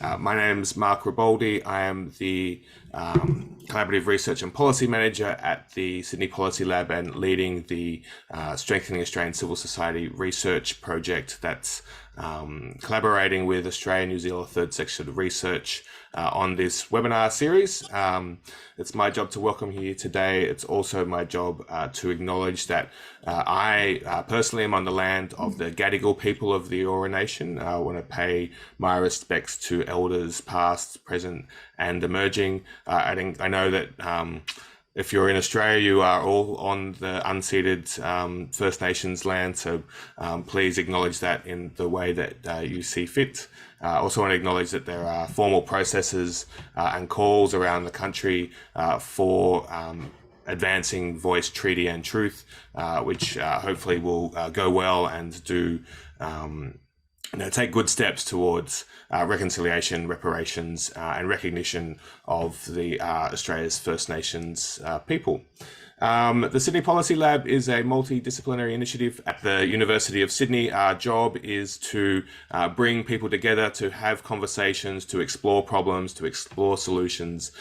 My name's Mark Riboldi. I am the Collaborative Research and Policy Manager at the Sydney Policy Lab and leading the Strengthening Australian Civil Society research project that's collaborating with Australia New Zealand third sector research on this webinar series. It's my job to welcome you here today. It's also my job to acknowledge that I personally am on the land of the Gadigal people of the Eora Nation. I want to pay my respects to elders past, present and emerging. I know that if you're in Australia, you are all on the unceded First Nations land, so please acknowledge that in the way that you see fit. I also want to acknowledge that there are formal processes and calls around the country for advancing voice, treaty and truth, which hopefully will go well and do take good steps towards reconciliation, reparations, and recognition of the Australia's First Nations people. The Sydney Policy Lab is a multidisciplinary initiative at the University of Sydney. Our job is to bring people together to have conversations, to explore problems, to explore solutions.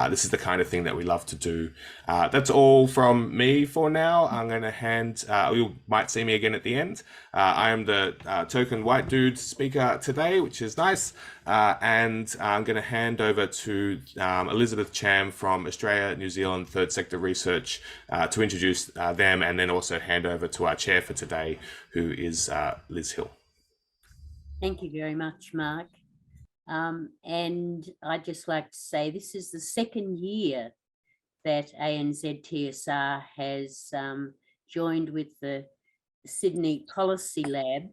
This is the kind of thing that we love to do. That's all from me for now. I'm going to hand, you might see me again at the end. I am the token white dude speaker today, which is nice. And I'm going to hand over to Elizabeth Cham from Australia, New Zealand Third Sector Research to introduce them, and then also hand over to our chair for today, who is Liz Hill. Thank you very much, Mark. And I'd just like to say this is the second year that ANZTSR has joined with the Sydney Policy Lab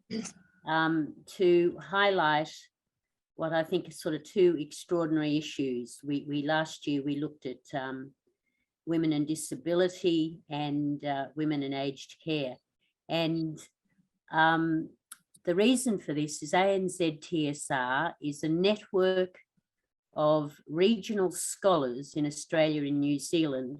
to highlight what I think are sort of two extraordinary issues. Last year we looked at women and disability and women in aged care. And the reason for this is ANZTSR is a network of regional scholars in Australia and New Zealand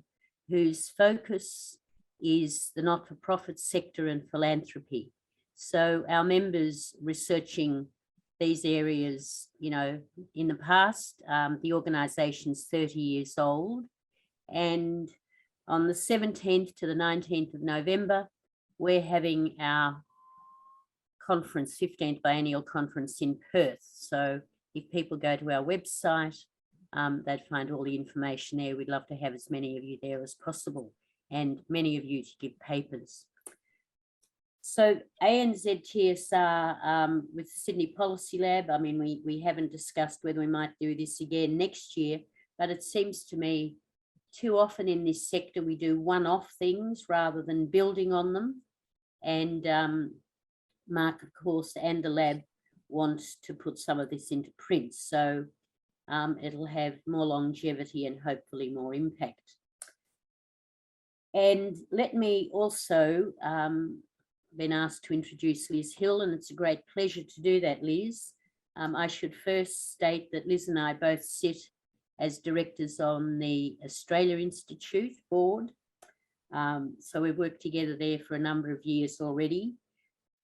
whose focus is the not-for-profit sector and philanthropy. So our members researching these areas, in the past, the organisation's 30 years old. And on the 17th to the 19th of November, we're having our conference, 15th biennial conference in Perth. So if people go to our website, they'd find all the information there. We'd love to have as many of you there as possible, and many of you to give papers. So ANZTSR with the Sydney Policy Lab, I mean, we haven't discussed whether we might do this again next year, but it seems to me too often in this sector we do one-off things rather than building on them. And Mark, of course, and the lab want to put some of this into print. So it'll have more longevity and hopefully more impact. And let me also been asked to introduce Liz Hill, and it's a great pleasure to do that, Liz. I should first state that Liz and I both sit as directors on the Australia Institute board. So we've worked together there for a number of years already.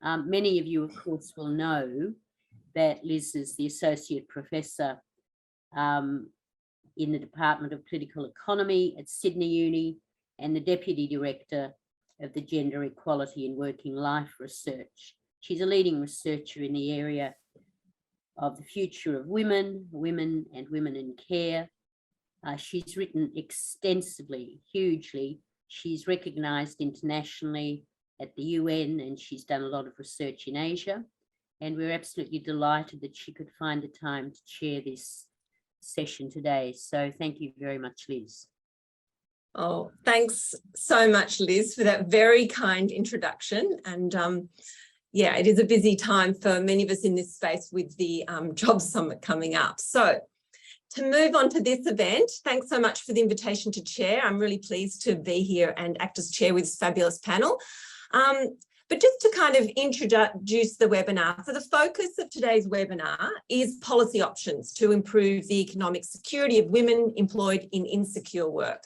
Many of you, of course, will know that Liz is the Associate Professor in the Department of Political Economy at Sydney Uni and the Deputy Director of the Gender Equality in Working Life Research. She's a leading researcher in the area of the future of women and women in care. She's written extensively, hugely. She's recognised internationally at the UN, and she's done a lot of research in Asia. And we're absolutely delighted that she could find the time to chair this session today. So thank you very much, Liz. Oh, thanks so much, Liz, for that very kind introduction. And yeah, it is a busy time for many of us in this space with the Jobs Summit coming up. So to move on to this event, thanks so much for the invitation to chair. I'm really pleased to be here and act as chair with this fabulous panel. But just to kind of introduce the webinar, so the focus of today's webinar is policy options to improve the economic security of women employed in insecure work.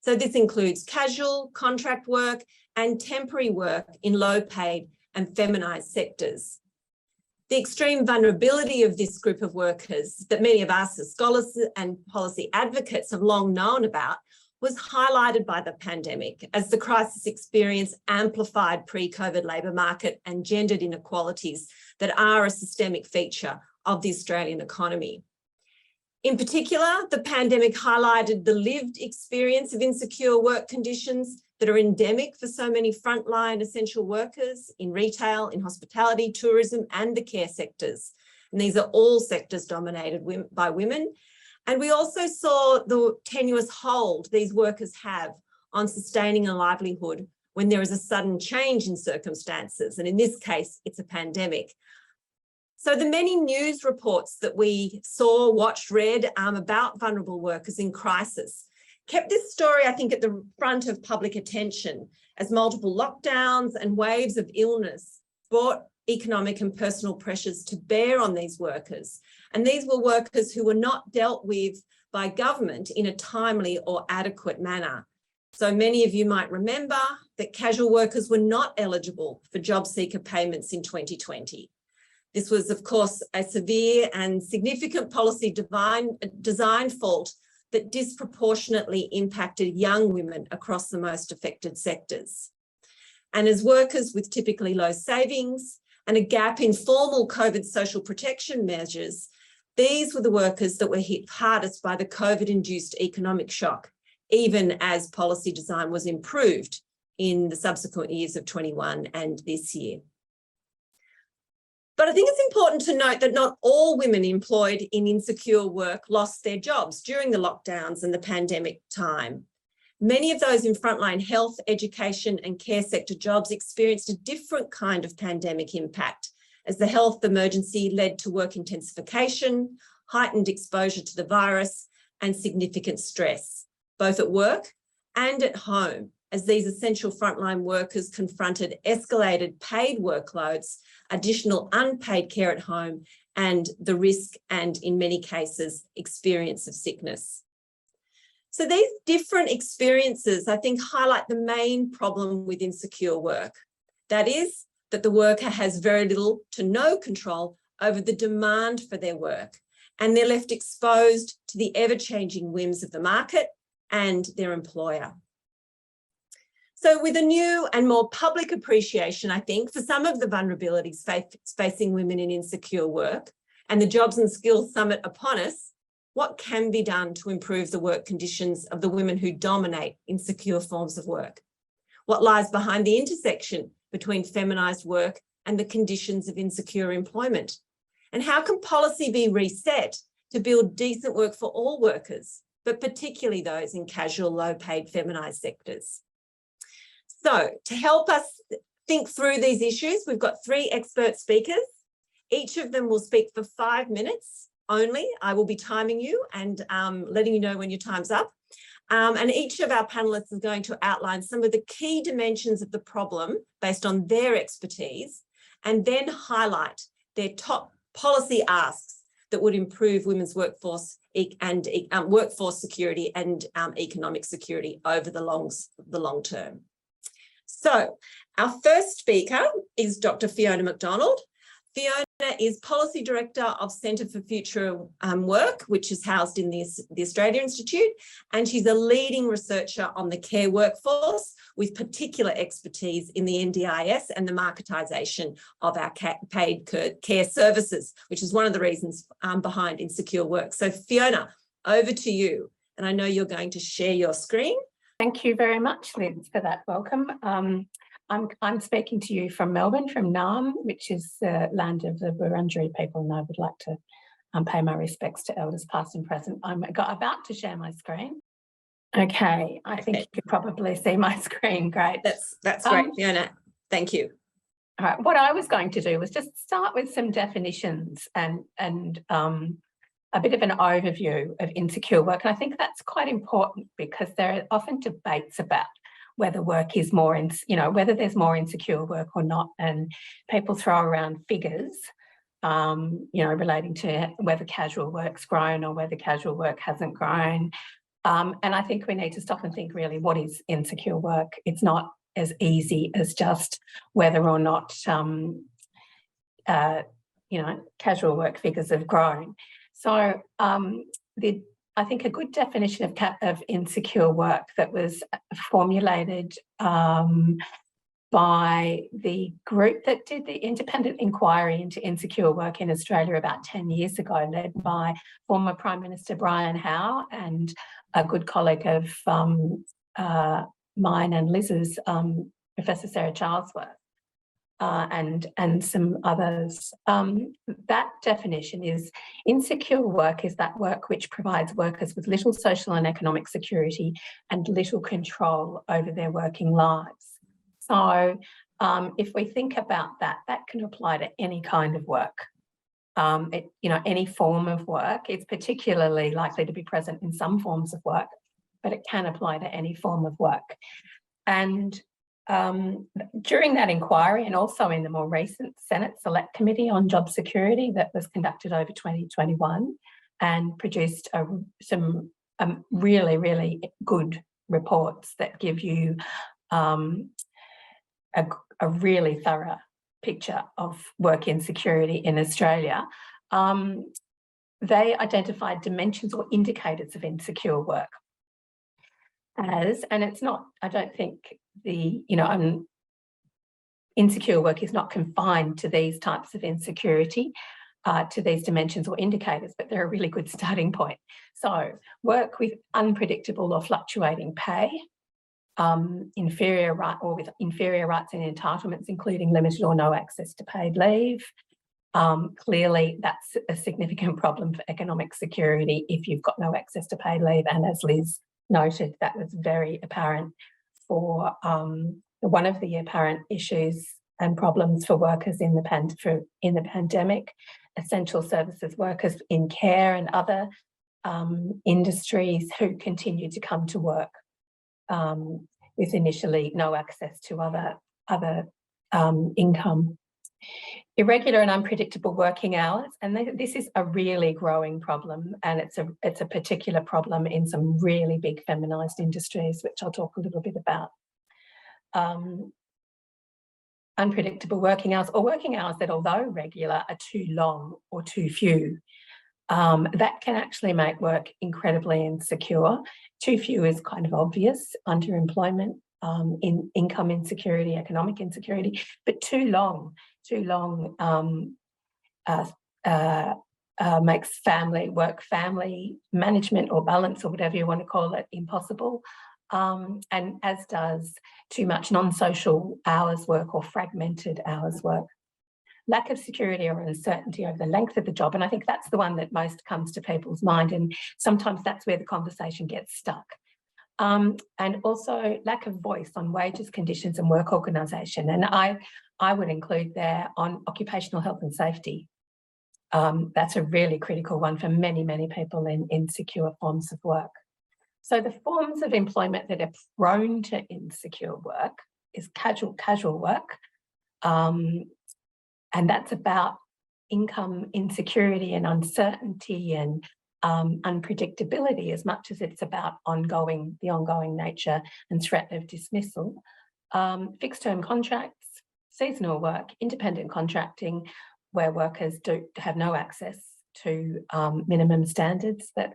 So this includes casual, contract work and temporary work in low-paid and feminised sectors. The extreme vulnerability of this group of workers that many of us as scholars and policy advocates have long known about was highlighted by the pandemic as the crisis experience amplified pre-COVID labour market and gendered inequalities that are a systemic feature of the Australian economy. In particular, the pandemic highlighted the lived experience of insecure work conditions that are endemic for so many frontline essential workers in retail, in hospitality, tourism, and the care sectors. And these are all sectors dominated by women. And we also saw the tenuous hold these workers have on sustaining a livelihood when there is a sudden change in circumstances. And in this case, it's a pandemic. So the many news reports that we saw, watched, read about vulnerable workers in crisis kept this story, I think, at the front of public attention as multiple lockdowns and waves of illness brought economic and personal pressures to bear on these workers. And these were workers who were not dealt with by government in a timely or adequate manner. So many of you might remember that casual workers were not eligible for job seeker payments in 2020. This was, of course, a severe and significant policy design fault that disproportionately impacted young women across the most affected sectors. And as workers with typically low savings and a gap in formal COVID social protection measures, these were the workers that were hit hardest by the COVID-induced economic shock, even as policy design was improved in the subsequent years of 21 and this year. But I think it's important to note that not all women employed in insecure work lost their jobs during the lockdowns and the pandemic time. Many of those in frontline health, education and care sector jobs experienced a different kind of pandemic impact as the health emergency led to work intensification, heightened exposure to the virus and significant stress, both at work and at home, as these essential frontline workers confronted escalated paid workloads, additional unpaid care at home, and the risk and, in many cases, experience of sickness. So these different experiences, I think, highlight the main problem with insecure work. That is, that the worker has very little to no control over the demand for their work, and they're left exposed to the ever-changing whims of the market and their employer. So with a new and more public appreciation, I think, for some of the vulnerabilities facing women in insecure work and the Jobs and Skills Summit upon us, what can be done to improve the work conditions of the women who dominate insecure forms of work? What lies behind the intersection between feminised work and the conditions of insecure employment? And how can policy be reset to build decent work for all workers, but particularly those in casual, low-paid feminised sectors? So to help us think through these issues, we've got 3 expert speakers. Each of them will speak for 5 minutes only. I will be timing you and letting you know when your time's up. And each of our panelists is going to outline some of the key dimensions of the problem based on their expertise, and then highlight their top policy asks that would improve women's workforce and workforce security and economic security over the long term. So our first speaker is Dr. Fiona Mcdonald. Fiona is Policy Director of Centre for Future Work, which is housed in the Australia Institute, and she's a leading researcher on the care workforce with particular expertise in the NDIS and the marketisation of our paid care services, which is one of the reasons behind insecure work. So Fiona, over to you. And I know you're going to share your screen. Thank you very much, Liz, for that welcome. I'm speaking to you from Melbourne, from Naarm, which is the land of the Wurundjeri people, and I would like to pay my respects to elders past and present. I'm about to share my screen. Okay, I think you could probably see my screen. Great. That's great, Fiona. Thank you. All right, what I was going to do was just start with some definitions and a bit of an overview of insecure work. And I think that's quite important because there are often debates about whether work is more, whether there's more insecure work or not. And people throw around figures, relating to whether casual work's grown or whether casual work hasn't grown. And I think we need to stop and think really, what is insecure work? It's not as easy as just whether or not casual work figures have grown. So I think a good definition of insecure work that was formulated by the group that did the independent inquiry into insecure work in Australia about 10 years ago, led by former Prime Minister Brian Howe and a good colleague of mine and Liz's, Professor Sarah Charlesworth, and some others. That definition is insecure work is that work which provides workers with little social and economic security and little control over their working lives. So if we think about that, that can apply to any kind of work. Any form of work. It's particularly likely to be present in some forms of work, but it can apply to any form of work. And during that inquiry, and also in the more recent Senate Select Committee on Job Security that was conducted over 2021 and produced some really, really good reports that give you a really thorough picture of work insecurity in Australia. They identified dimensions or indicators of insecure work and it's not, I don't think insecure work is not confined to these types of insecurity, to these dimensions or indicators, but they're a really good starting point. So work with unpredictable or fluctuating pay, inferior rights and entitlements, including limited or no access to paid leave. Clearly, that's a significant problem for economic security if you've got no access to paid leave. And as Liz noted, that was very apparent for one of the apparent issues and problems for workers in the pandemic. Essential services workers in care and other industries who continue to come to work with initially no access to other income. Irregular and unpredictable working hours, and this is a really growing problem, and it's a particular problem in some really big feminised industries, which I'll talk a little bit about. Unpredictable working hours, or working hours that, although regular, are too long or too few. That can actually make work incredibly insecure. Too few is kind of obvious, underemployment, in income insecurity, economic insecurity, but too long makes family management or balance, or whatever you want to call it, impossible. And as does too much non-social hours work or fragmented hours work. Lack of security or uncertainty over the length of the job. And I think that's the one that most comes to people's mind. And sometimes that's where the conversation gets stuck. And also lack of voice on wages, conditions and work organisation. And I would include there on occupational health and safety. That's a really critical one for many, many people in insecure forms of work. So the forms of employment that are prone to insecure work is casual work. And that's about income insecurity and uncertainty and unpredictability, as much as it's about the ongoing nature and threat of dismissal. Fixed term contracts, seasonal work, independent contracting, where workers have no access to minimum standards that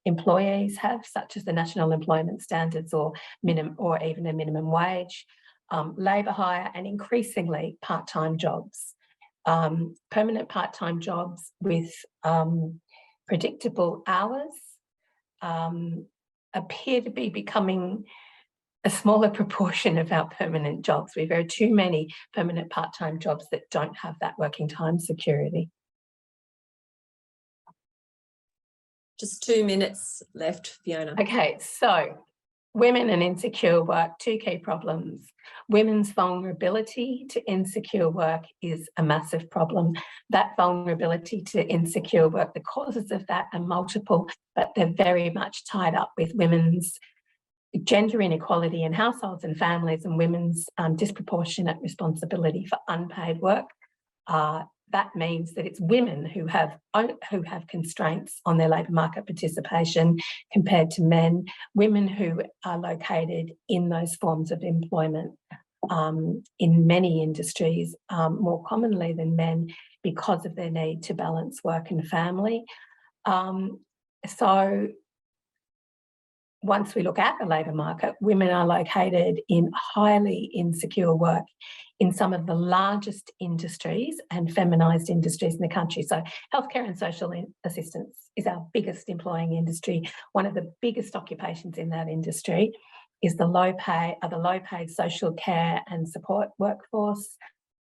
employees have, such as the National Employment Standards or even a minimum wage. Labour hire, and increasingly part-time jobs. Permanent part-time jobs with predictable hours appear to be becoming a smaller proportion of our permanent jobs. There are too many permanent part-time jobs that don't have that working time security. Just 2 minutes left, Fiona. Okay, so women and insecure work, two key problems. Women's vulnerability to insecure work is a massive problem. That vulnerability to insecure work, the causes of that are multiple, but they're very much tied up with women's gender inequality in households and families, and women's disproportionate responsibility for unpaid work. That means that it's women who have constraints on their labour market participation compared to men, women who are located in those forms of employment. in many industries, more commonly than men, because of their need to balance work and family. So once we look at the labour market, women are located in highly insecure work in some of the largest industries and feminised industries in the country. So healthcare and social assistance is our biggest employing industry. One of the biggest occupations in that industry is the low paid social care and support workforce.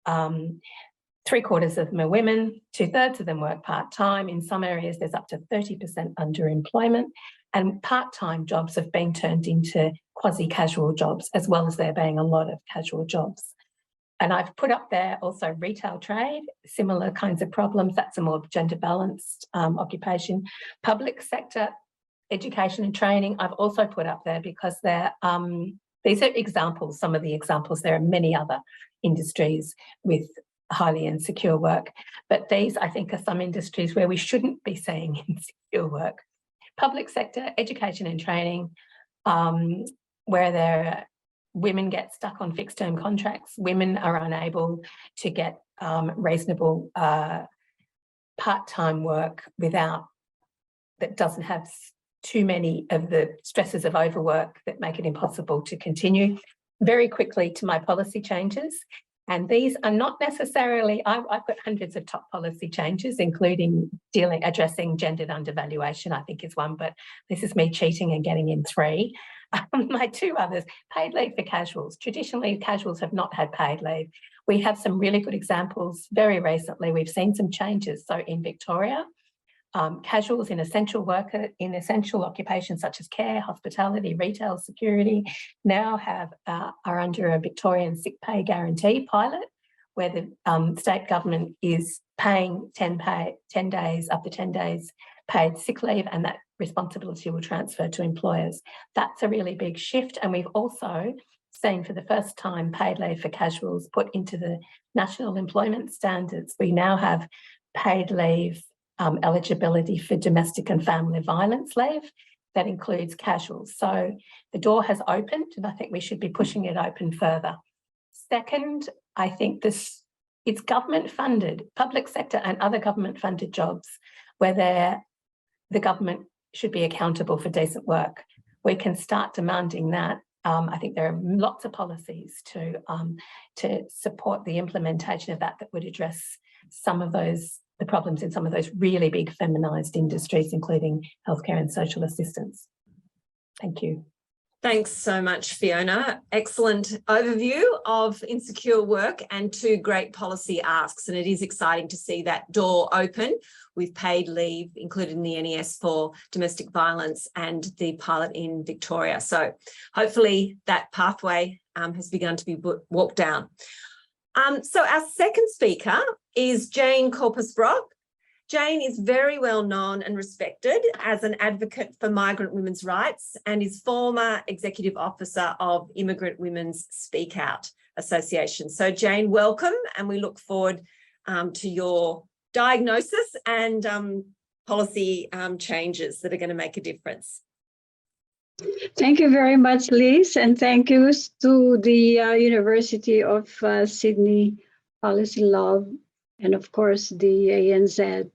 3/4 of them are women, 2/3 of them work part-time. In some areas, there's up to 30% underemployment, and part-time jobs have been turned into quasi-casual jobs, as well as there being a lot of casual jobs. And I've put up there also retail trade, similar kinds of problems. That's a more gender-balanced occupation. Public sector education and training, I've also put up there because these are examples, some of the examples. There are many other industries with highly insecure work, but these, I think, are some industries where we shouldn't be seeing insecure work. Public sector, education and training, where women get stuck on fixed term contracts. Women are unable to get reasonable part-time work that doesn't have too many of the stresses of overwork that make it impossible to continue. Very quickly to my policy changes. And these are not necessarily, I've got hundreds of top policy changes, including addressing gendered undervaluation, I think is one, but this is me cheating and getting in 3. My 2 others, paid leave for casuals. Traditionally, casuals have not had paid leave. We have some really good examples. Very recently, we've seen some changes. So in Victoria, casuals in essential occupations such as care, hospitality, retail, security, now are under a Victorian sick pay guarantee pilot, where the state government is paying 10 days, up to 10 days paid sick leave, and that responsibility will transfer to employers. That's a really big shift. And we've also seen for the first time paid leave for casuals put into the national employment standards. We now have paid leave eligibility for domestic and family violence leave that includes casuals. So the door has opened, and I think we should be pushing it open further. Second, I think it's government funded, public sector and other government funded jobs where the government should be accountable for decent work. We can start demanding that. I think there are lots of policies to support the implementation of that would address some of the problems in some of those really big feminised industries, including healthcare and social assistance. Thank you. Thanks so much, Fiona. Excellent overview of insecure work and 2 great policy asks. And it is exciting to see that door open with paid leave included in the NES for domestic violence and the pilot in Victoria. So hopefully that pathway has begun to be walked down. So our second speaker is Jane Corpuz-Brock. Jane is very well known and respected as an advocate for migrant women's rights and is former executive officer of Immigrant Women's Speak Out Association. So Jane, welcome, and we look forward to your diagnosis and policy changes that are going to make a difference. Thank you very much, Liz, and thank you to the University of Sydney Policy Law and, of course, the ANZ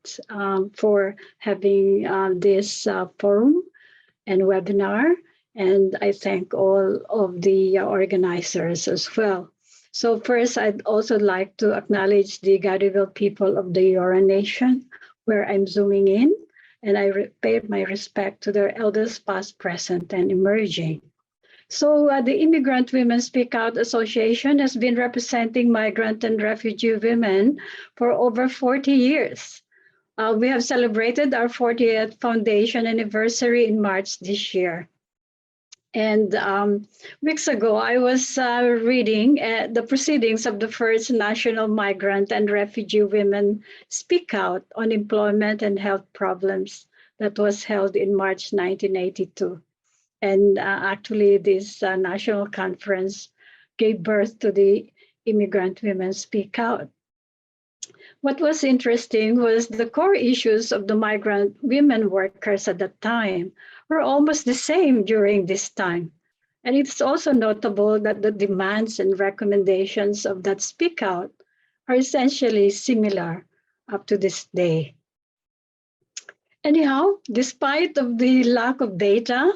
for having this forum and webinar. And I thank all of the organizers as well. So first, I'd also like to acknowledge the Gadigal people of the Eora Nation, where I'm zooming in. And I pay my respect to their elders past, present, and emerging. So the Immigrant Women Speak Out Association has been representing migrant and refugee women for over 40 years. We have celebrated our 40th foundation anniversary in March this year. And weeks ago, I was reading the proceedings of the first National Migrant and Refugee Women Speak Out on Employment and Health Problems that was held in March 1982. And actually, this national conference gave birth to the Immigrant Women Speak Out. What was interesting was the core issues of the migrant women workers at that time were almost the same during this time. And it's also notable that the demands and recommendations of that Speak Out are essentially similar up to this day. Anyhow, despite of the lack of data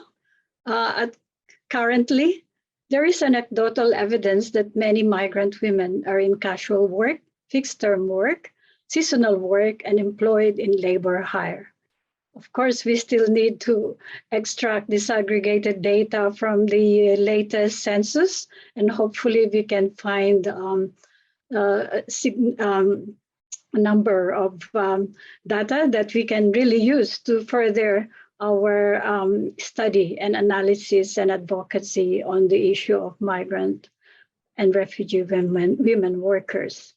currently, there is anecdotal evidence that many migrant women are in casual work, fixed-term work, seasonal work, and employed in labor hire. Of course, we still need to extract disaggregated data from the latest census, and hopefully we can find a number of data that we can really use to further our study and analysis and advocacy on the issue of migrant and refugee women workers.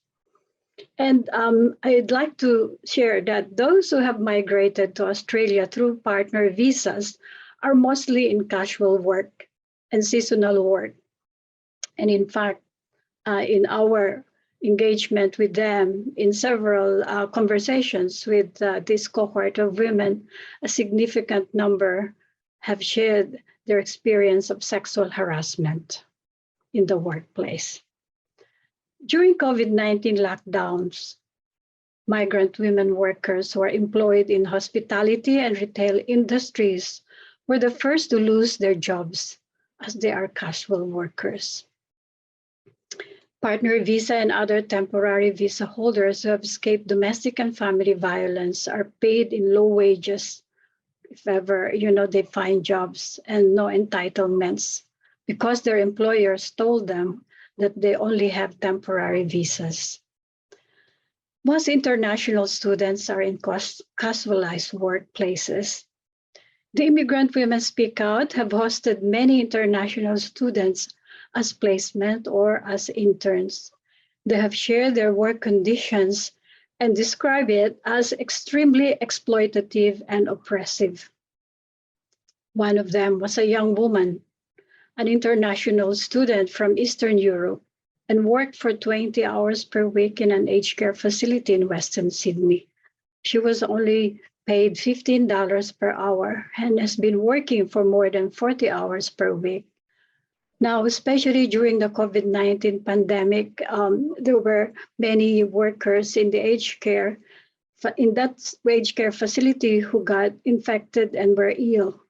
And I'd like to share that those who have migrated to Australia through partner visas are mostly in casual work and seasonal work. And in fact, in our engagement with them in several conversations with this cohort of women, a significant number have shared their experience of sexual harassment in the workplace. During COVID-19 lockdowns, migrant women workers who are employed in hospitality and retail industries were the first to lose their jobs as they are casual workers. Partner visa and other temporary visa holders who have escaped domestic and family violence are paid in low wages if ever they find jobs, and no entitlements because their employers told them that they only have temporary visas. Most international students are in casualized workplaces. The Immigrant Women Speak Out have hosted many international students as placement or as interns. They have shared their work conditions and describe it as extremely exploitative and oppressive. One of them was a young woman, an international student from Eastern Europe, and worked for 20 hours per week in an aged care facility in Western Sydney. She was only paid $15 per hour and has been working for more than 40 hours per week. Now, especially during the COVID-19 pandemic, there were many workers in the aged care, in that aged care facility who got infected and were ill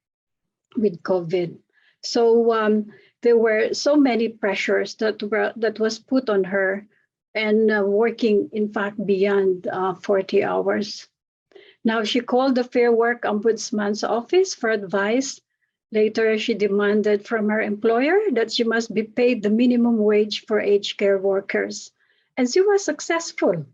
with COVID. So there were so many pressures that was put on her, and working, in fact, beyond 40 hours. Now, she called the Fair Work Ombudsman's office for advice. Later, she demanded from her employer that she must be paid the minimum wage for aged care workers. And she was successful.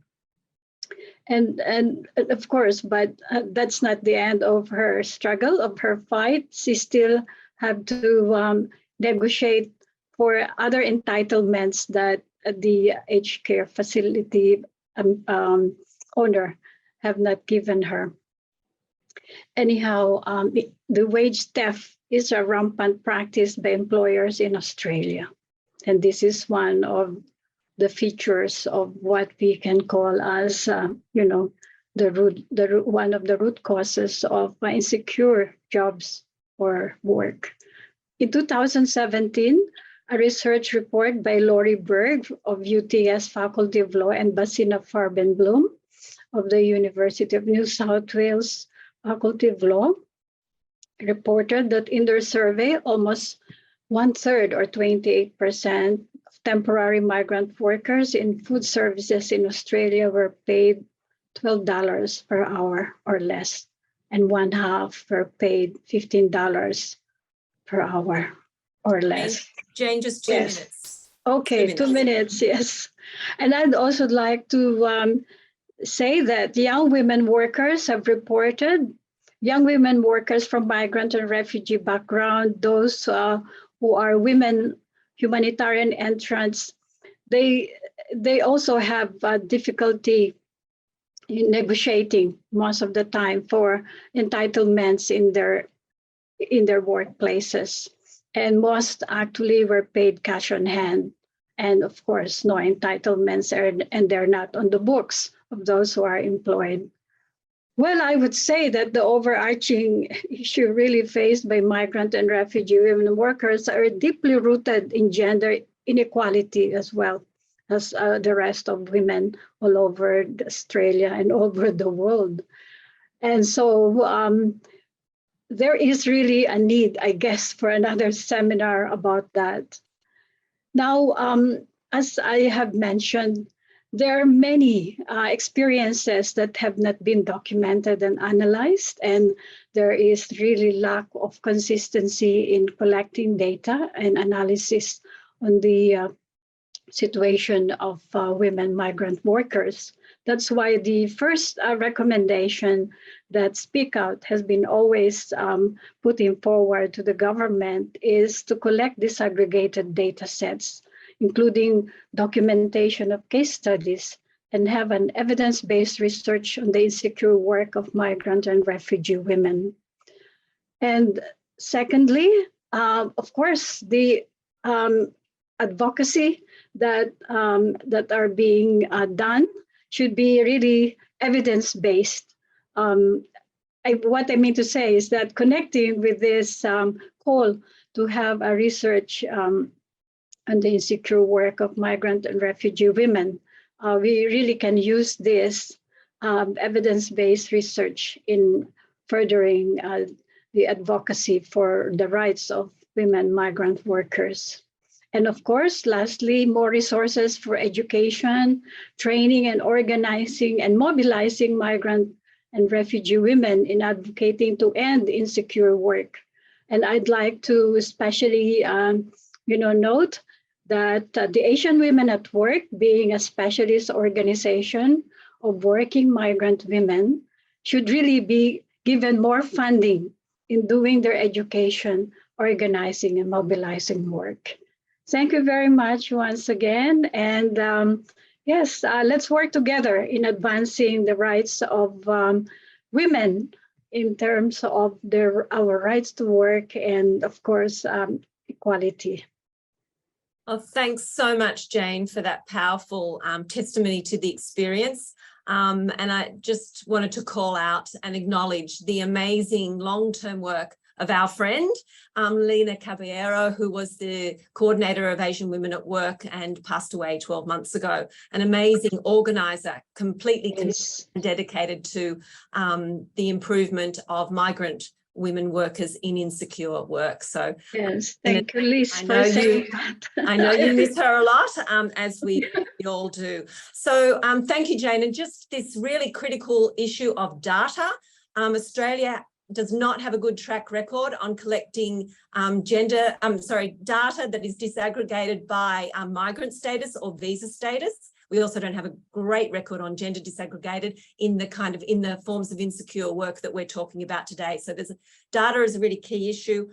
And of course, but that's not the end of her struggle, of her fight. She still had to negotiate for other entitlements that the aged care facility owner have not given her. Anyhow, the wage theft is a rampant practice by employers in Australia. And this is one of the features of what we can call as, one of the root causes of insecure jobs or work. In 2017, a research report by Laurie Berg of UTS Faculty of Law and Basina Farbenblum of the University of New South Wales Faculty of Law reported that in their survey, almost 1/3 or 28% of temporary migrant workers in food services in Australia were paid $12 per hour or less, and 1/2 were paid $15 per hour or less. Jane, just 2 Yes. minutes. Okay, 2 minutes, yes. And I'd also like to say that young women workers have reported, young women workers from migrant and refugee background, those who are women humanitarian entrants, they also have difficulty in negotiating most of the time for entitlements in their workplaces. And most actually were paid cash on hand. And of course, no entitlements, and they're not on the books of those who are employed. Well, I would say that the overarching issue really faced by migrant and refugee women workers are deeply rooted in gender inequality as well as the rest of women all over Australia and over the world. And so there is really a need, I guess, for another seminar about that. Now, as I have mentioned, there are many experiences that have not been documented and analyzed, and there is really lack of consistency in collecting data and analysis on the situation of women migrant workers. That's why the first recommendation that Speak Out has been always putting forward to the government is to collect disaggregated data sets, including documentation of case studies, and have an evidence-based research on the insecure work of migrant and refugee women. And secondly, of course, the advocacy that are being done should be really evidence-based. What I mean to say is that connecting with this call to have a research on the insecure work of migrant and refugee women, we really can use this evidence-based research in furthering the advocacy for the rights of women migrant workers. And of course, lastly, more resources for education, training, and organizing and mobilizing migrant and refugee women in advocating to end insecure work. And I'd like to especially note that the Asian Women at Work, being a specialist organization of working migrant women, should really be given more funding in doing their education, organizing, and mobilizing work. Thank you very much once again. And yes, let's work together in advancing the rights of women in terms of our rights to work and, of course, equality. Well, thanks so much, Jane, for that powerful testimony to the experience. And I just wanted to call out and acknowledge the amazing long-term work of our friend, Lena Caballero, who was the coordinator of Asian Women at Work and passed away 12 months ago. An amazing organizer, completely dedicated to the improvement of migrant women workers in insecure work. So yes, thank you, Liz. I know you miss her a lot, as we all do. So thank you, Jane. And just this really critical issue of data. Australia does not have a good track record on collecting data that is disaggregated by migrant status or visa status. We also don't have a great record on gender disaggregated in the forms of insecure work that we're talking about today. So data is a really key issue.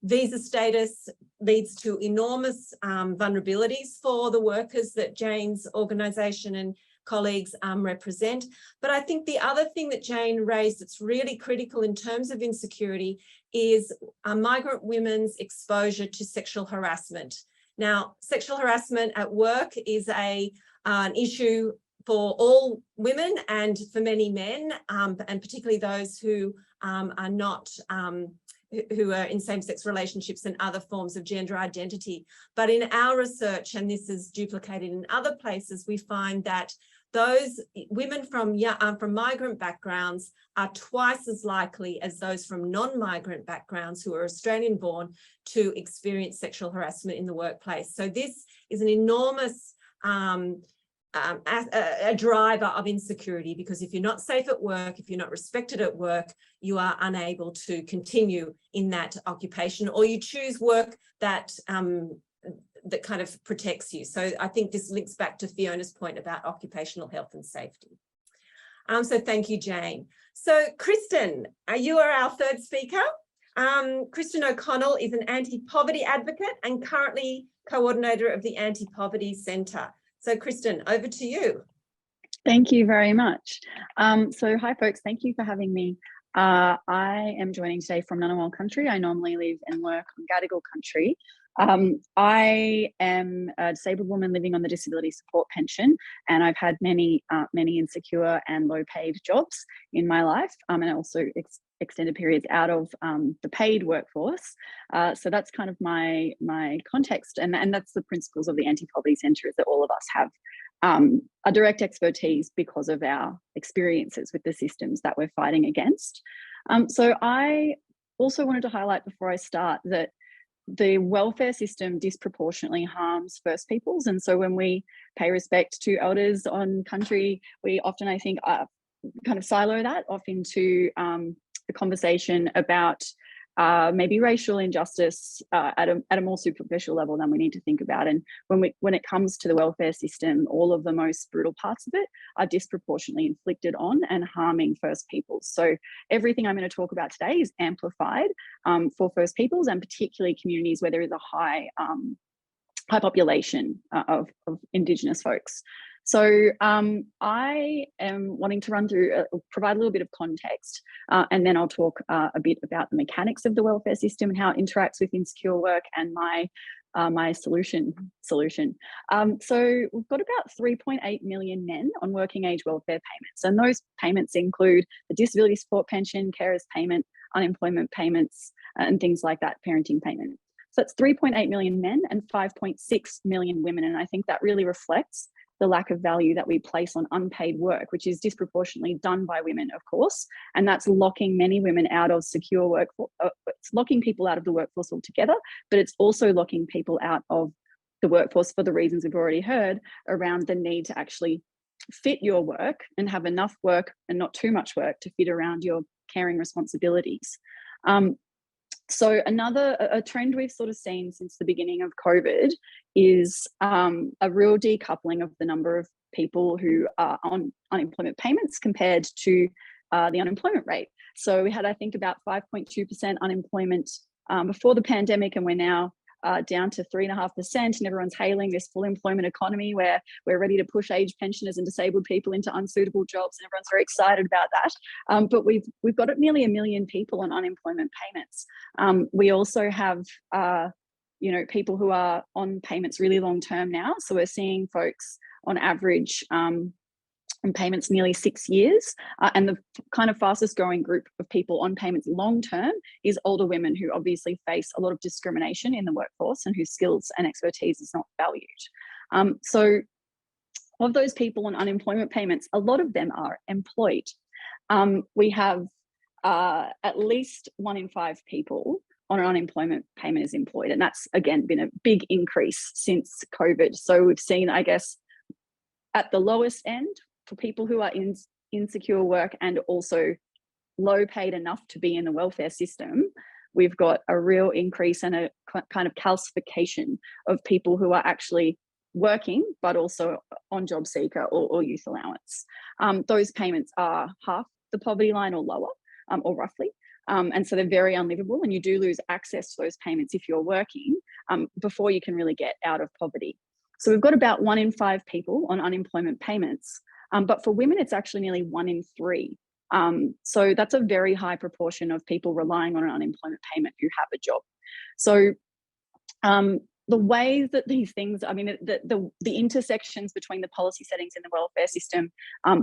Visa status leads to enormous vulnerabilities for the workers that Jane's organisation and colleagues represent. But I think the other thing that Jane raised that's really critical in terms of insecurity is migrant women's exposure to sexual harassment. Now, sexual harassment at work is an issue for all women and for many men, and particularly those who are not who are in same-sex relationships and other forms of gender identity. But in our research, and this is duplicated in other places, we find that those women from migrant backgrounds are twice as likely as those from non-migrant backgrounds who are Australian-born to experience sexual harassment in the workplace. So this is an enormous a driver of insecurity, because if you're not safe at work, if you're not respected at work, you are unable to continue in that occupation, or you choose work that that kind of protects you. So I think this links back to Fiona's point about occupational health and safety. So thank you, Jane. So Kristin, you are our third speaker. Kristin O'Connell is an anti-poverty advocate and currently coordinator of the Anti-Poverty Centre. So Kristin, over to you. Thank you very much. So hi folks, thank you for having me. I am joining today from Ngunnawal country. I normally live and work on Gadigal country, I am a disabled woman living on the disability support pension, and I've had many insecure and low-paid jobs in my life, and also extended periods out of the paid workforce. So that's kind of my context, and that's the principles of the Anti-Poverty Centre, is that all of us have a direct expertise because of our experiences with the systems that we're fighting against. So I also wanted to highlight before I start that the welfare system disproportionately harms First Peoples. And so when we pay respect to elders on country, we often, I think, kind of silo that off into the conversation about maybe racial injustice at a more superficial level than we need to think about. And when it comes to the welfare system, all of the most brutal parts of it are disproportionately inflicted on and harming First Peoples. So everything I'm going to talk about today is amplified for First Peoples, and particularly communities where there is a high population of Indigenous folks. So I am wanting to run through, provide a little bit of context, and then I'll talk a bit about the mechanics of the welfare system and how it interacts with insecure work and my solution. So we've got about 3.8 million men on working age welfare payments, and those payments include the disability support pension, carers payment, unemployment payments, and things like that, parenting payment. So that's 3.8 million men and 5.6 million women, and I think that really reflects the lack of value that we place on unpaid work, which is disproportionately done by women, of course, and that's locking many women out of secure work. It's locking people out of the workforce altogether, but it's also locking people out of the workforce for the reasons we've already heard around the need to actually fit your work and have enough work and not too much work to fit around your caring responsibilities. So a trend we've sort of seen since the beginning of COVID is a real decoupling of the number of people who are on unemployment payments compared to the unemployment rate. So we had, I think, about 5.2% unemployment before the pandemic, and we're now down to 3.5%, and everyone's hailing this full employment economy where we're ready to push age pensioners and disabled people into unsuitable jobs, and everyone's very excited about that. But we've got nearly 1 million people on unemployment payments. We also have people who are on payments really long term now. So we're seeing folks on average on payments nearly 6 years, and the kind of fastest growing group of people on payments long term is older women, who obviously face a lot of discrimination in the workforce and whose skills and expertise is not valued. So of those people on unemployment payments, a lot of them are employed. We have at least 1 in 5 people on an unemployment payment is employed, and that's again been a big increase since COVID. So we've seen, I guess, at the lowest end, for people who are in insecure work and also low paid enough to be in the welfare system, we've got a real increase and a kind of calcification of people who are actually working but also on job seeker or youth allowance. Those payments are half the poverty line or lower, or roughly, and so they're very unlivable, and you do lose access to those payments if you're working before you can really get out of poverty. So we've got about 1 in 5 people on unemployment payments. But for women, it's actually nearly 1 in 3. So that's a very high proportion of people relying on an unemployment payment who have a job. So the ways that these things, I mean, the intersections between the policy settings in the welfare system,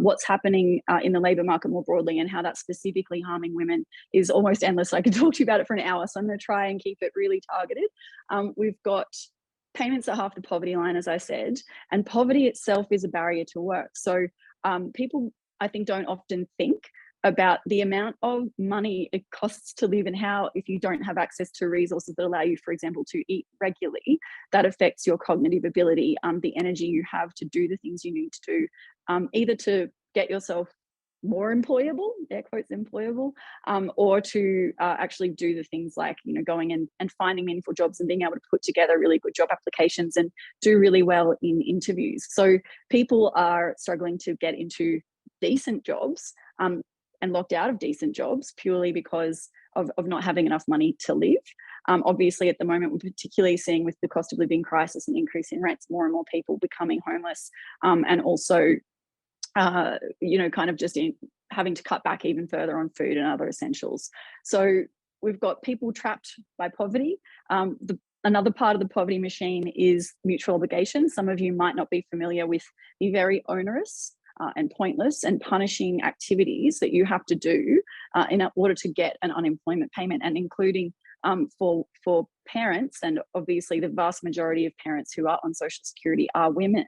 what's happening in the labour market more broadly, and how that's specifically harming women is almost endless. I could talk to you about it for an hour, so I'm going to try and keep it really targeted. We've got payments are half the poverty line, as I said, and poverty itself is a barrier to work. So people, I think, don't often think about the amount of money it costs to live, and how, if you don't have access to resources that allow you, for example, to eat regularly, that affects your cognitive ability, the energy you have to do the things you need to do, either to get yourself more employable, air quotes employable, or to actually do the things like, going and finding meaningful jobs and being able to put together really good job applications and do really well in interviews. So people are struggling to get into decent jobs and locked out of decent jobs purely because of not having enough money to live. Obviously, at the moment, we're particularly seeing with the cost of living crisis and increase in rents, more and more people becoming homeless, and also kind of just having to cut back even further on food and other essentials. So we've got people trapped by poverty. The Another part of the poverty machine is mutual obligation. Some of you might not be familiar with the very onerous and pointless and punishing activities that you have to do in order to get an unemployment payment, and including for parents, and obviously the vast majority of parents who are on social security are women.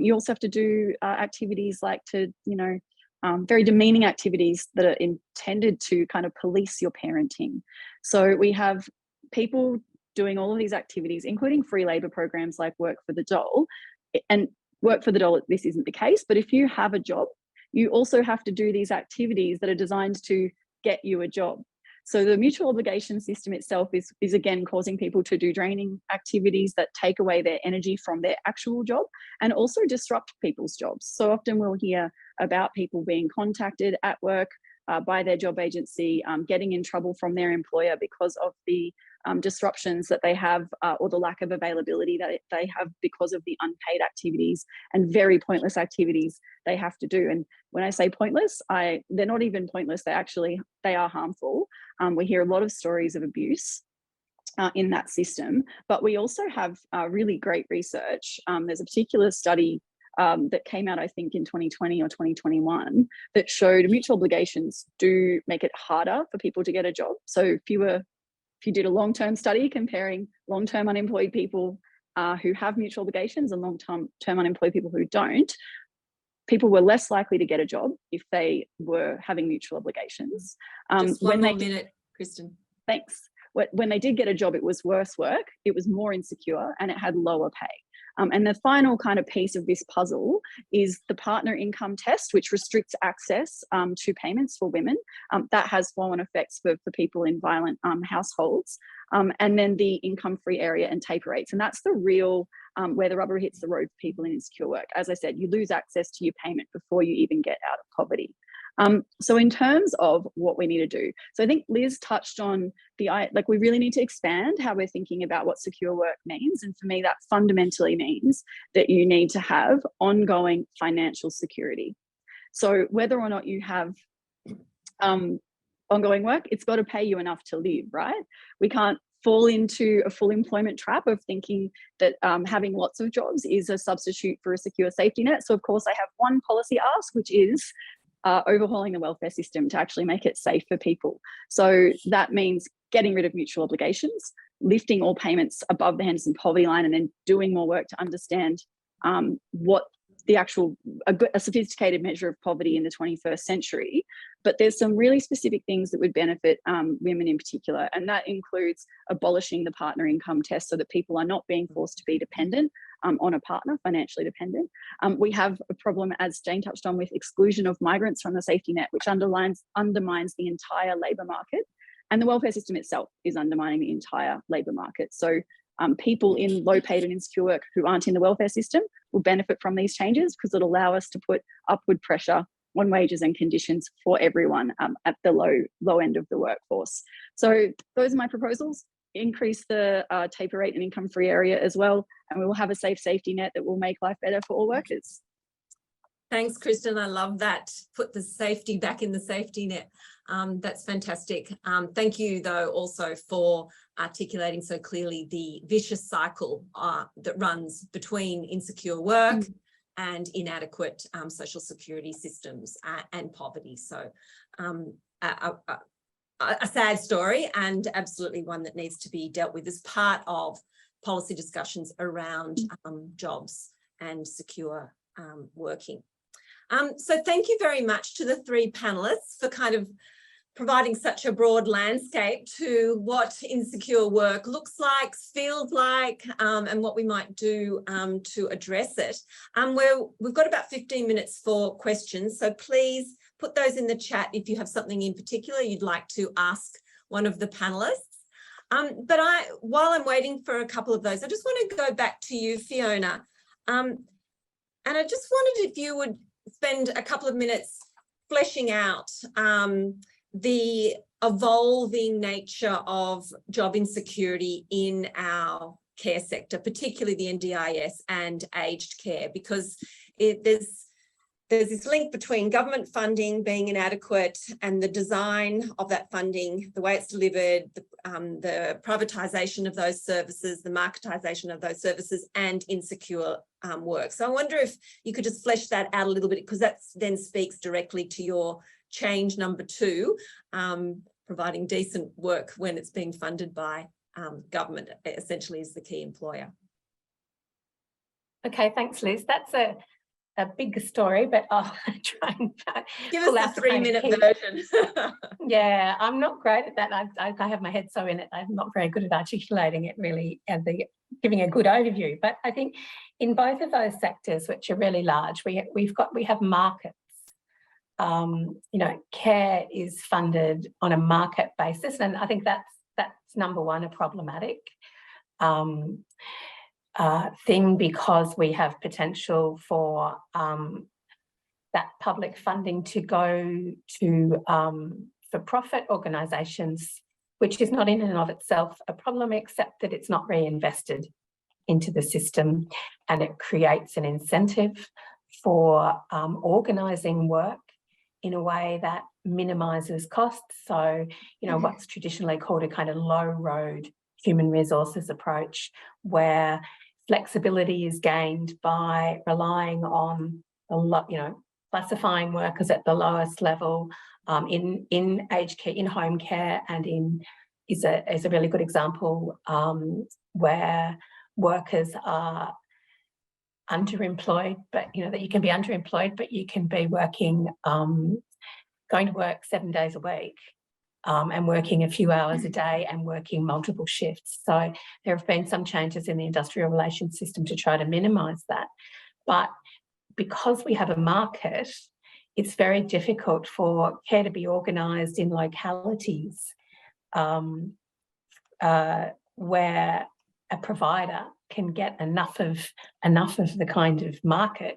You also have to do activities like very demeaning activities that are intended to kind of police your parenting. So we have people doing all of these activities, including free labour programs like Work for the Dole. And Work for the Dole, this isn't the case, but if you have a job, you also have to do these activities that are designed to get you a job. So the mutual obligation system itself is again causing people to do draining activities that take away their energy from their actual job and also disrupt people's jobs. So often we'll hear about people being contacted at work by their job agency, getting in trouble from their employer because of the disruptions that they have or the lack of availability that they have because of the unpaid activities and very pointless activities they have to do. And when I say pointless, they're not even pointless, they are harmful. We hear a lot of stories of abuse in that system, but we also have really great research. There's a particular study that came out, I think, in 2020 or 2021 that showed mutual obligations do make it harder for people to get a job. So if you did a long-term study comparing long-term unemployed people who have mutual obligations and long-term unemployed people who don't, people were less likely to get a job if they were having mutual obligations. Just one more minute, Kristin. Thanks. When they did get a job, it was worse work, it was more insecure, and it had lower pay. And the final kind of piece of this puzzle is the partner income test, which restricts access to payments for women. That has flow-on effects for people in violent households. And then the income-free area and taper rates. And that's the real where the rubber hits the road for people in insecure work. As I said, you lose access to your payment before you even get out of poverty. So in terms of what we need to do, so I think Liz touched on we really need to expand how we're thinking about what secure work means. And for me, that fundamentally means that you need to have ongoing financial security. So whether or not you have ongoing work, it's got to pay you enough to live, right? We can't fall into a full employment trap of thinking that having lots of jobs is a substitute for a secure safety net. So of course I have one policy ask, which is overhauling the welfare system to actually make it safe for people. So that means getting rid of mutual obligations, lifting all payments above the Henderson poverty line, and then doing more work to understand what the actual, a sophisticated measure of poverty in the 21st century. But there's some really specific things that would benefit women in particular, and that includes abolishing the partner income test so that people are not being forced to be dependent on a partner, financially dependent. We have a problem, as Jane touched on, with exclusion of migrants from the safety net, which undermines the entire labour market. And the welfare system itself is undermining the entire labour market. So people in low paid and insecure work who aren't in the welfare system will benefit from these changes because it'll allow us to put upward pressure on wages and conditions for everyone at the low end of the workforce. So those are my proposals. Increase the taper rate and income-free area as well, and we will have a safe safety net that will make life better for all workers. Thanks, Kristin. I love that. Put the safety back in the safety net. That's fantastic. Thank you, though, also for articulating so clearly the vicious cycle that runs between insecure work and inadequate social security systems and poverty. So a sad story, and absolutely one that needs to be dealt with as part of policy discussions around jobs and secure working. So thank you very much to the three panelists for kind of providing such a broad landscape to what insecure work looks like, feels like, and what we might do to address it. We've got about 15 minutes for questions, so please put those in the chat if you have something in particular you'd like to ask one of the panelists. But while I'm waiting for a couple of those, I just want to go back to you, Fiona. And I just wondered if you would spend a couple of minutes fleshing out the evolving nature of job insecurity in our care sector, particularly the NDIS and aged care, because there's there's this link between government funding being inadequate and the design of that funding, the way it's delivered, the privatisation of those services, the marketisation of those services, and insecure work. So I wonder if you could just flesh that out a little bit, because that then speaks directly to your change number 2, providing decent work when it's being funded by government, essentially is the key employer. Okay, thanks, Liz. That's a bigger story, but I'll try and give us the 3-minute version. Yeah, I'm not great at that. I have my head so in it. I'm not very good at articulating it really and giving a good overview. But I think in both of those sectors, which are really large, we have markets. You know, care is funded on a market basis, and I think that's number one, a problematic thing, because we have potential for that public funding to go to for-profit organisations, which is not in and of itself a problem, except that it's not reinvested into the system, and it creates an incentive for organising work in a way that minimises costs. So, you know, what's traditionally called a kind of low-road human resources approach, where flexibility is gained by relying on classifying workers at the lowest level in aged care, in home care, and is a really good example where workers are underemployed, but that you can be underemployed, but you can be working, going to work 7 days a week, and working a few hours a day and working multiple shifts. So there have been some changes in the industrial relations system to try to minimise that. But because we have a market, it's very difficult for care to be organised in localities where a provider can get enough of the kind of market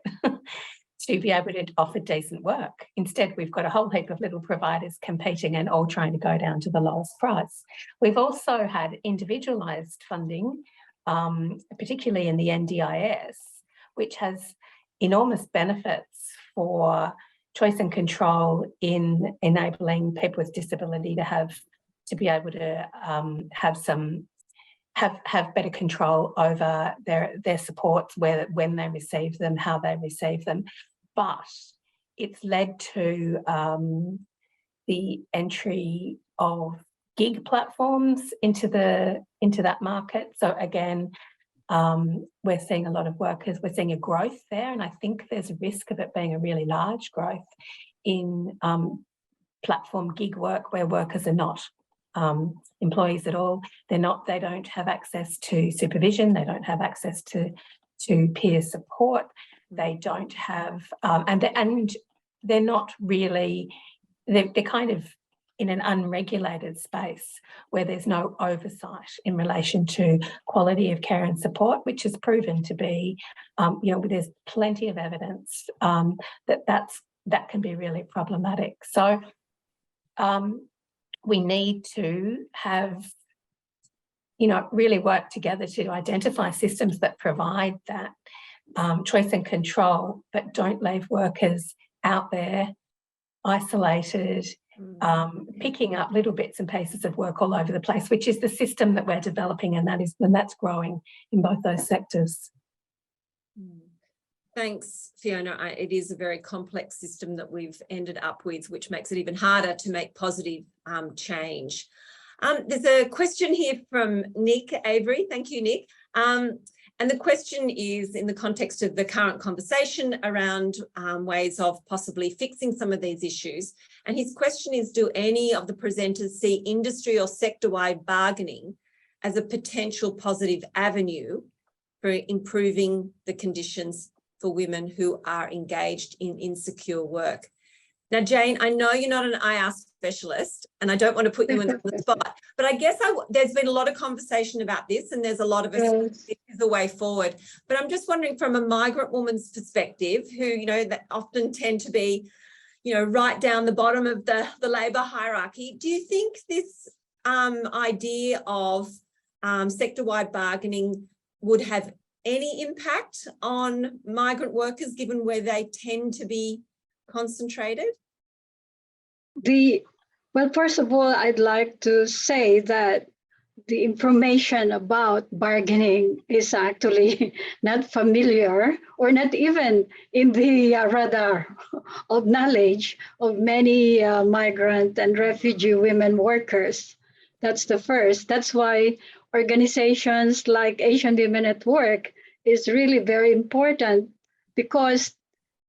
to be able to offer decent work. Instead, we've got a whole heap of little providers competing and all trying to go down to the lowest price. We've also had individualised funding, particularly in the NDIS, which has enormous benefits for choice and control in enabling people with disability to be able to have better control over their supports, when they receive them, how they receive them. But it's led to the entry of gig platforms into that market. So again, we're seeing a lot of workers, we're seeing a growth there, and I think there's a risk of it being a really large growth in platform gig work where workers are not employees at all. They don't have access to supervision, they don't have access to peer support, they don't have and they're not really, they're kind of in an unregulated space where there's no oversight in relation to quality of care and support, which has proven to be, there's plenty of evidence that can be really problematic. So we need to have, really work together to identify systems that provide that choice and control, but don't leave workers out there isolated, picking up little bits and pieces of work all over the place, which is the system that we're developing, and that's growing in both those sectors. Thanks, Fiona. It is a very complex system that we've ended up with, which makes it even harder to make positive change. There's a question here from Nick Avery. Thank you, Nick. And the question is in the context of the current conversation around ways of possibly fixing some of these issues. And his question is, do any of the presenters see industry or sector-wide bargaining as a potential positive avenue for improving the conditions for women who are engaged in insecure work? Now, Jane, I know you're not an IR specialist, and I don't want to put you in the spot, but I guess there's been a lot of conversation about this, and there's a lot of us, this is the way forward. But I'm just wondering, from a migrant woman's perspective, who, that often tend to be, right down the bottom of the labour hierarchy, do you think this idea of sector-wide bargaining would have any impact on migrant workers given where they tend to be concentrated? Well, first of all, I'd like to say that the information about bargaining is actually not familiar or not even in the radar of knowledge of many migrant and refugee women workers. That's the first. That's why organizations like Asian Women at Work is really very important, because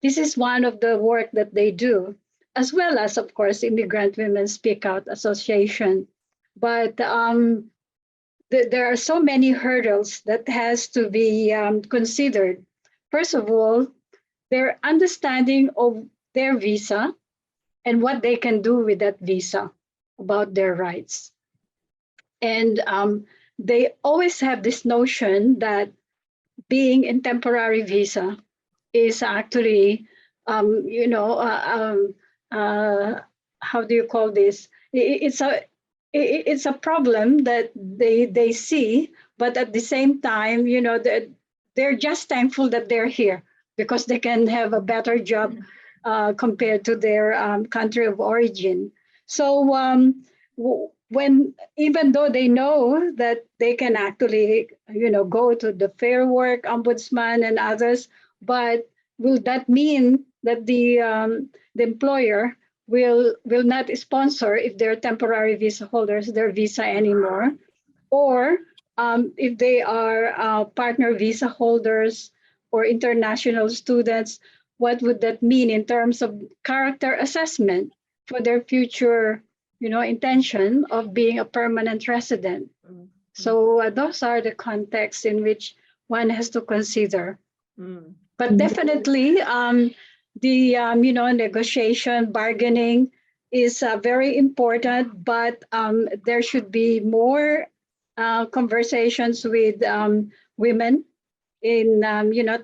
this is one of the work that they do, as well as, of course, Immigrant Women Speak Out Association. But there are so many hurdles that has to be considered. First of all, their understanding of their visa and what they can do with that visa, about their rights. And they always have this notion that being in temporary visa is actually, how do you call this? It's a problem that they see, but at the same time, they're just thankful that they're here because they can have a better job compared to their country of origin. So even though they know that they can actually, go to the Fair Work Ombudsman and others, but will that mean that the employer will not sponsor, if they're temporary visa holders, their visa anymore? Or if they are partner visa holders or international students, what would that mean in terms of character assessment for their future, intention of being a permanent resident? Mm-hmm. So those are the contexts in which one has to consider. Mm. But definitely, the negotiation, bargaining is very important, but there should be more conversations with women in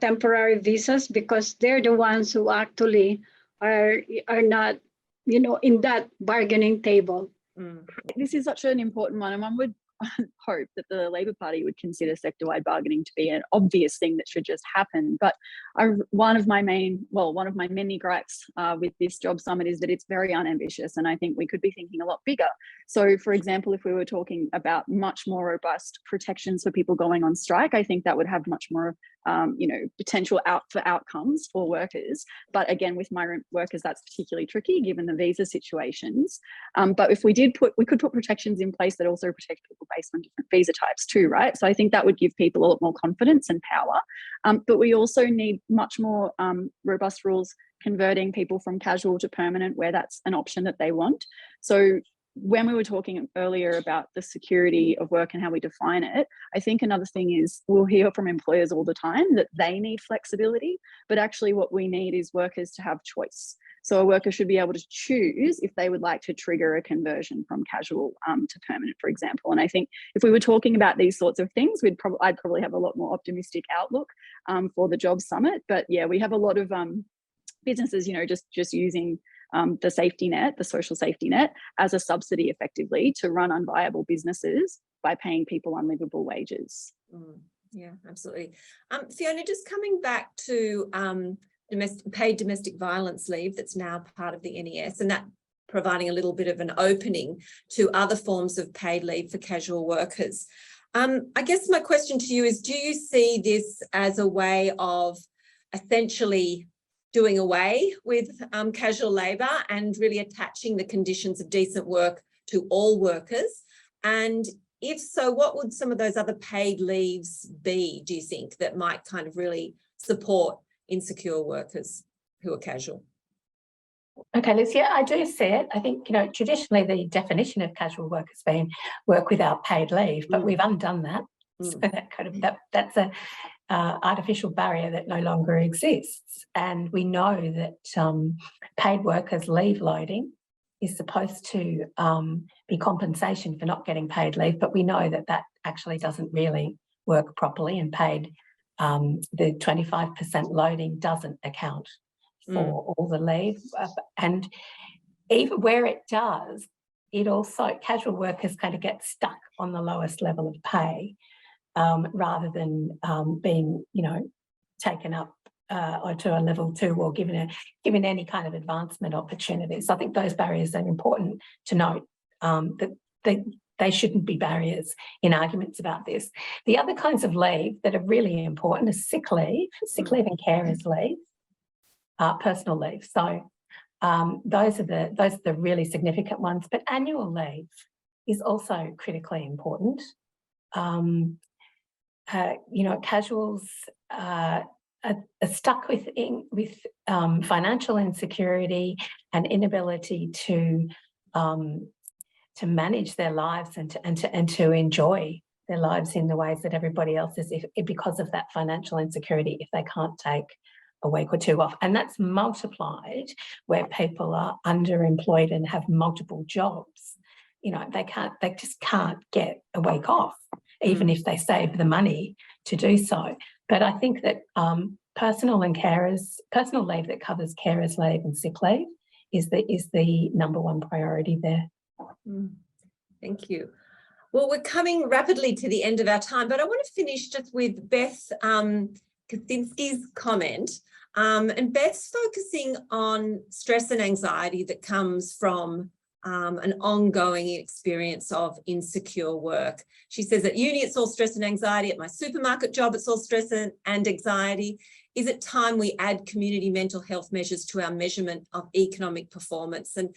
temporary visas, because they're the ones who actually are not in that bargaining table. This is such an important one, and one would hope that the Labor Party would consider sector-wide bargaining to be an obvious thing that should just happen. But one of my many gripes with this job summit is that it's very unambitious, and I think we could be thinking a lot bigger. So, for example, if we were talking about much more robust protections for people going on strike, I think that would have much more potential outcomes for workers. But again, with migrant workers, that's particularly tricky given the visa situations. But if we could put protections in place that also protect people based on different visa types too, right? So I think that would give people a lot more confidence and power. But we also need much more robust rules converting people from casual to permanent where that's an option that they want. So when we were talking earlier about the security of work and how we define it, I think another thing is we'll hear from employers all the time that they need flexibility, but actually what we need is workers to have choice. So a worker should be able to choose if they would like to trigger a conversion from casual to permanent, for example. And I think if we were talking about these sorts of things, I'd probably have a lot more optimistic outlook for the job summit. But yeah, we have a lot of businesses, just using the safety net, the social safety net, as a subsidy effectively to run unviable businesses by paying people unlivable wages. Yeah, absolutely. Fiona, just coming back to paid domestic violence leave that's now part of the NES, and that providing a little bit of an opening to other forms of paid leave for casual workers. I guess my question to you is, do you see this as a way of essentially doing away with casual labour and really attaching the conditions of decent work to all workers? And if so, what would some of those other paid leaves be, do you think, that might kind of really support insecure workers who are casual? Okay, Liz, yeah, I do see it. I think, traditionally the definition of casual work has been work without paid leave, but we've undone that. So that's a artificial barrier that no longer exists. And we know that paid workers leave loading is supposed to be compensation for not getting paid leave, but we know that that actually doesn't really work properly, and paid the 25% loading doesn't account for all the leave. And even where it does, it also, casual workers kind of get stuck on the lowest level of pay. rather than being, taken up or to a level 2 or given any kind of advancement opportunities. So I think those barriers are important to note, that they shouldn't be barriers in arguments about this. The other kinds of leave that are really important is sick leave and carers leave, personal leave. So those are the really significant ones. But annual leave is also critically important. Casuals are stuck with financial insecurity and inability to manage their lives and to enjoy their lives in the ways that everybody else is, because of that financial insecurity, if they can't take a week or 2 off. And that's multiplied where people are underemployed and have multiple jobs. They just can't get a week off, even if they save the money to do so. But I think that personal leave that covers carers leave and sick leave is the number one priority there. Thank you. Well, we're coming rapidly to the end of our time, but I want to finish just with Beth Kaczynski's comment. And Beth's focusing on stress and anxiety that comes from an ongoing experience of insecure work. She says at uni, it's all stress and anxiety. At my supermarket job, it's all stress and anxiety. Is it time we add community mental health measures to our measurement of economic performance? And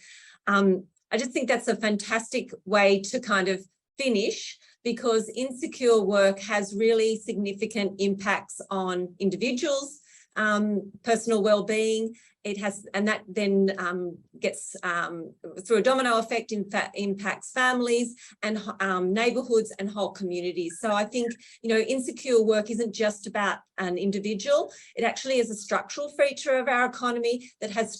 I just think that's a fantastic way to kind of finish, because insecure work has really significant impacts on individuals, personal well-being. It has, and that then gets through a domino effect, in fact, impacts families and neighbourhoods and whole communities. So I think, insecure work isn't just about an individual. It actually is a structural feature of our economy that has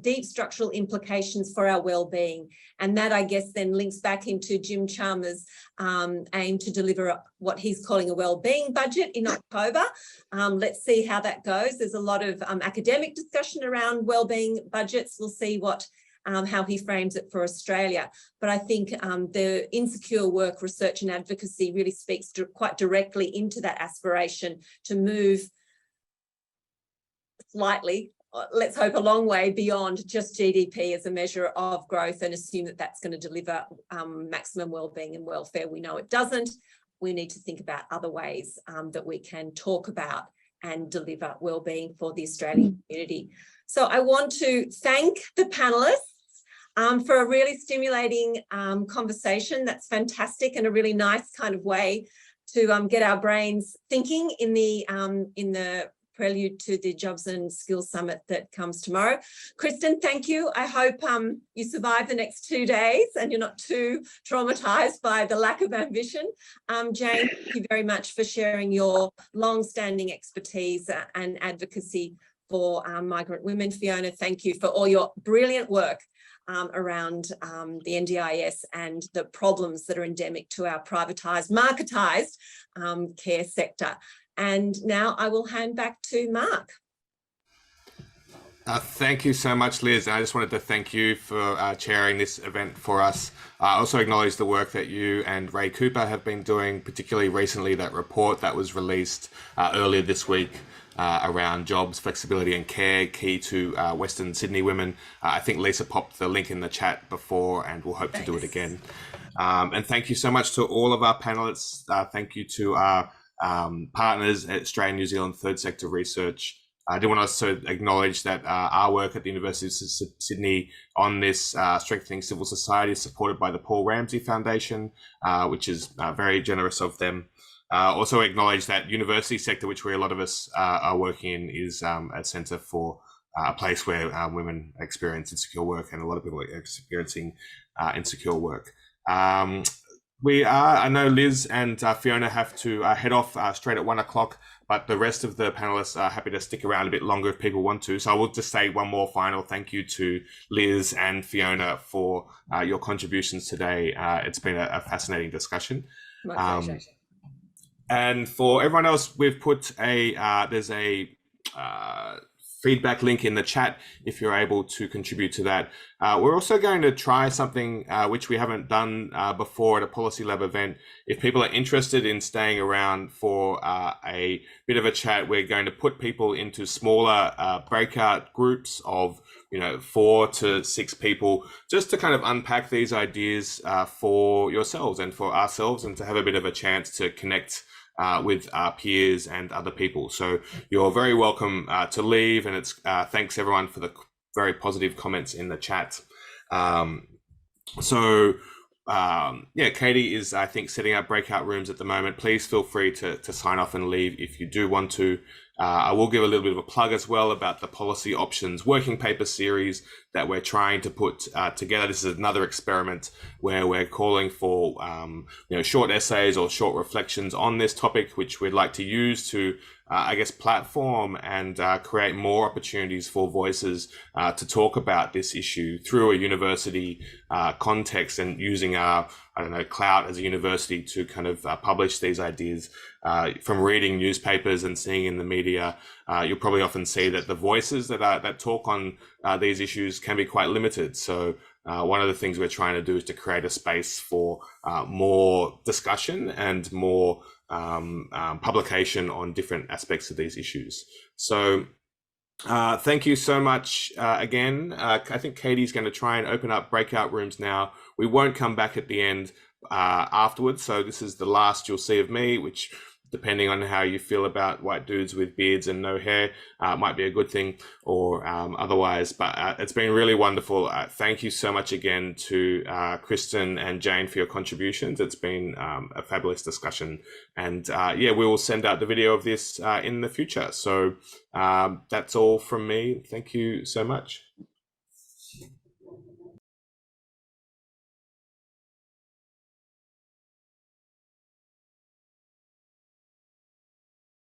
deep structural implications for our well-being. And that, I guess, then links back into Jim Chalmers' aim to deliver what he's calling a well-being budget in October. Let's see how that goes. There's a lot of academic discussion around well-being budgets. We'll see how he frames it for Australia. But I think the insecure work research and advocacy really speaks quite directly into that aspiration to move slightly, let's hope a long way, beyond just GDP as a measure of growth and assume that that's going to deliver maximum well-being and welfare. We know it doesn't. We need to think about other ways that we can talk about and deliver well-being for the Australian community. So I want to thank the panellists for a really stimulating conversation. That's fantastic, and a really nice kind of way to get our brains thinking in the prelude to the Jobs and Skills Summit that comes tomorrow. Kristin, thank you. I hope you survive the next 2 days and you're not too traumatised by the lack of ambition. Jane, thank you very much for sharing your long-standing expertise and advocacy for migrant women. Fiona, thank you for all your brilliant work around the NDIS and the problems that are endemic to our privatised, marketised care sector. And now I will hand back to Mark. Thank you so much, Liz. I just wanted to thank you for chairing this event for us. I also acknowledge the work that you and Ray Cooper have been doing, particularly recently, that report that was released earlier this week around jobs, flexibility and care, key to Western Sydney women. I think Lisa popped the link in the chat before, and we'll hope to do it again. And thank you so much to all of our panelists. Thank you to our partners at Australia and New Zealand Third Sector Research. I do want to also acknowledge that our work at the University of Sydney on this strengthening civil society is supported by the Paul Ramsay Foundation, which is very generous of them. Also acknowledge that university sector, which a lot of us are working in, is a centre for a place where women experience insecure work, and a lot of people are experiencing insecure work. I know Liz and Fiona have to head off straight at 1 o'clock, but the rest of the panelists are happy to stick around a bit longer if people want to. So I will just say one more final thank you to Liz and Fiona for your contributions today. It's been a fascinating discussion. My pleasure. And for everyone else, we've put there's a feedback link in the chat if you're able to contribute to that. We're also going to try something which we haven't done before at a Policy Lab event. If people are interested in staying around for a bit of a chat, we're going to put people into smaller breakout groups of 4 to 6 people, just to kind of unpack these ideas for yourselves and for ourselves, and to have a bit of a chance to connect with our peers and other people. So you're very welcome to leave, and it's thanks everyone for the very positive comments in the chat. Katie is, I think, setting up breakout rooms at the moment. Please feel free to sign off and leave if you do want to. I will give a little bit of a plug as well about the Policy Options working paper series that we're trying to put together. This is another experiment where we're calling for short essays or short reflections on this topic, which we'd like to use to platform and create more opportunities for voices to talk about this issue through a university context, and using our clout as a university to kind of publish these ideas. From reading newspapers and seeing in the media, you'll probably often see that the voices that talk on these issues can be quite limited. So one of the things we're trying to do is to create a space for more discussion and more publication on different aspects of these issues. So thank you so much again. I think Katie's going to try and open up breakout rooms now. We won't come back at the end afterwards. So this is the last you'll see of me, which, depending on how you feel about white dudes with beards and no hair, might be a good thing, or otherwise. But it's been really wonderful. Thank you so much again to Kristin and Jane for your contributions. It's been a fabulous discussion. And we will send out the video of this in the future. So that's all from me. Thank you so much.